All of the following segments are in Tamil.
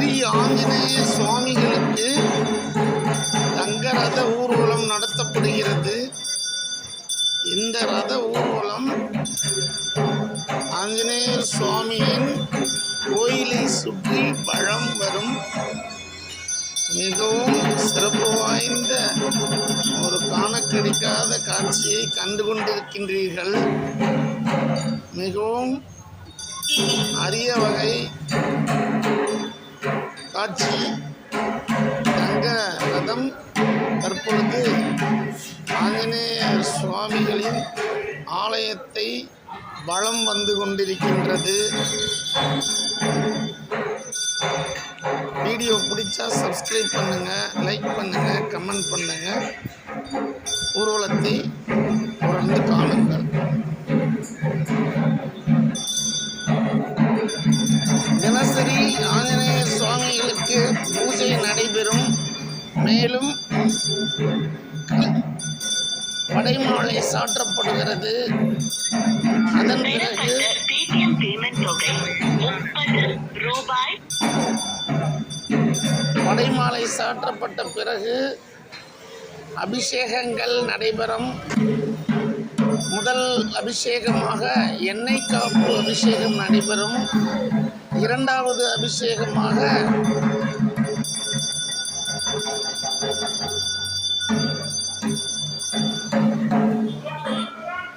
ஸ்ரீ ஆஞ்சநேய சுவாமிகளுக்கு தங்க ரத ஊர்வலம் நடத்தப்படுகிறது. இந்த ரத ஊர்வலம் ஆஞ்சநேயர் சுவாமியின் கோயிலை சுற்றி வலம் வரும் மிகவும் சிறப்பு வாய்ந்த ஒரு காண கிடைக்காத காட்சியை கண்டு கொண்டிருக்கின்றீர்கள். மிகவும் அரிய வகை காட்சி. தங்க ரதம் தற்பொழுது ஆஞ்சநேய சுவாமிகளின் ஆலயத்தை வலம் வந்து கொண்டிருக்கின்றது. வீடியோ பிடிச்சா சப்ஸ்கிரைப் பண்ணுங்கள், லைக் பண்ணுங்கள், கமெண்ட் பண்ணுங்கள். ஊர்வலத்தை தொடர்ந்து காணுங்கள். தினசரி ஆஞ்சநேய சுவாமிகளுக்கு பூஜை நடைபெறும். மேலும் படைமாலை சாற்றப்படுகிறது. அதன் பிறகு படைமாலை சாற்றப்பட்ட பிறகு அபிஷேகங்கள் நடைபெறும். முதல் அபிஷேகமாக எண்ணெய் காப்பு அபிஷேகம் நடைபெறும். இரண்டாவது அபிஷேகமாக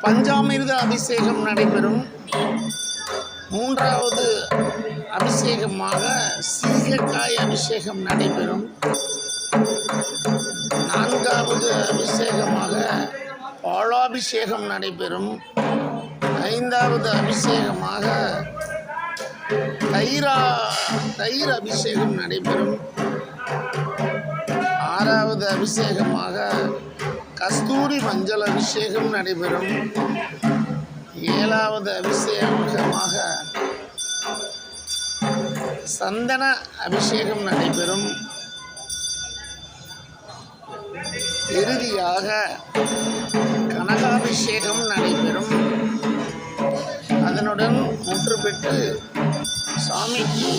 பஞ்சாமிர்த அபிஷேகம் நடைபெறும். மூன்றாவது அபிஷேகமாக சீகக்காய் அபிஷேகம் நடைபெறும். நான்காவது அபிஷேகமாக பாலாபிஷேகம் நடைபெறும். ஐந்தாவது அபிஷேகமாக தயிர் அபிஷேகம் நடைபெறும். ஆறாவது அபிஷேகமாக கஸ்தூரி மஞ்சள் அபிஷேகம் நடைபெறும். ஏழாவது அபிஷேகமாக சந்தன அபிஷேகம் நடைபெறும். இறுதியாக கனகாபிஷேகம் நடைபெறும். அதனுடன் முற்று பெற்று சாமிக்கு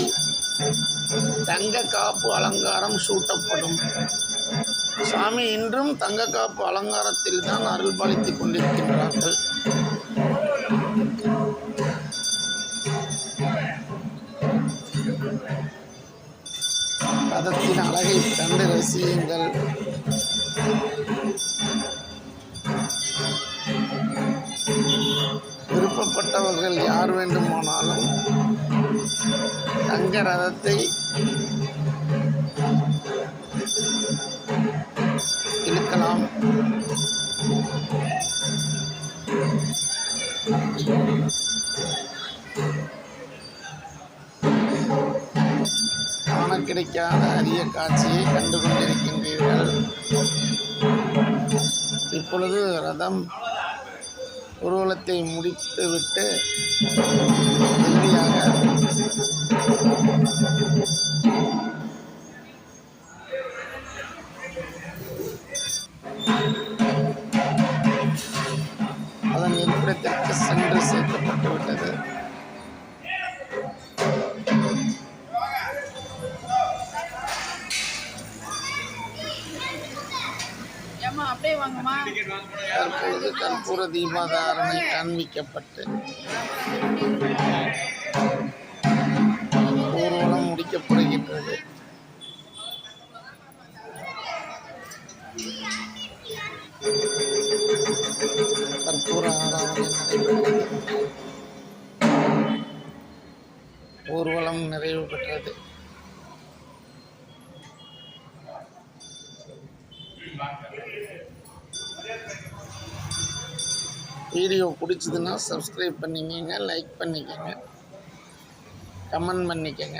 தங்க காப்பு அலங்காரம் சூட்டப்படும். சாமி இன்றும் தங்க காப்பு அலங்காரத்தில் தான் அருள் பாலித்துக் கொண்டிருக்கின்றார்கள். ரதத்தின் அழகை கண்டு ரசியுங்கள். விருப்பப்பட்டவர்கள் யார் வேண்டுமானாலும் தங்க ரதத்தை இழுக்கலாம். காண கிடைக்காத அரிய காட்சியை கண்டு கொண்டிருக்கின்றீர்கள். இப்பொழுது ரதம் ஊர்வலத்தை முடித்துவிட்டு இறுதியாக அதன் இருப்பிடத்திற்கு சென்று சேர்க்கப்பட்டுவிட்டது. தற்பொழுது கற்பூர தீபாதாரணை காண்பிக்கப்பட்டு ஊர்வலம் முடிக்கப்படுகின்றது. கற்பூர ஆராதனை நடைபெற்றது. ஊர்வலம் நிறைவு பெற்றது. வீடியோ பிடிச்சதுன்னா சப்ஸ்கிரைப் பண்ணிக்கங்க, லைக் பண்ணிக்கங்க, கமெண்ட் பண்ணிக்கங்க.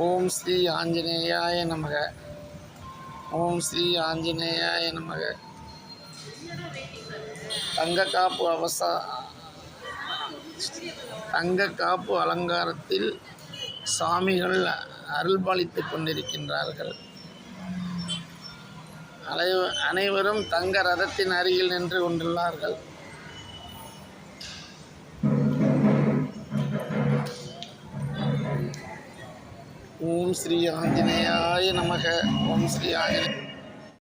ஓம் ஸ்ரீ ஆஞ்சநேயாய நமக. ஓம் ஸ்ரீ ஆஞ்சநேயாய நமக. தங்க காப்பு அலங்காரத்தில் சாமிகள் அருள்பாலித்துக் கொண்டிருக்கின்றார்கள். அனைவரும் தங்க ரதத்தின் அருகில் நின்று கொண்டுள்ளார்கள். ஓம் ஸ்ரீ ஆஞ்சநேயாய நமக. ஓம் ஸ்ரீ ஆஞ்சநேய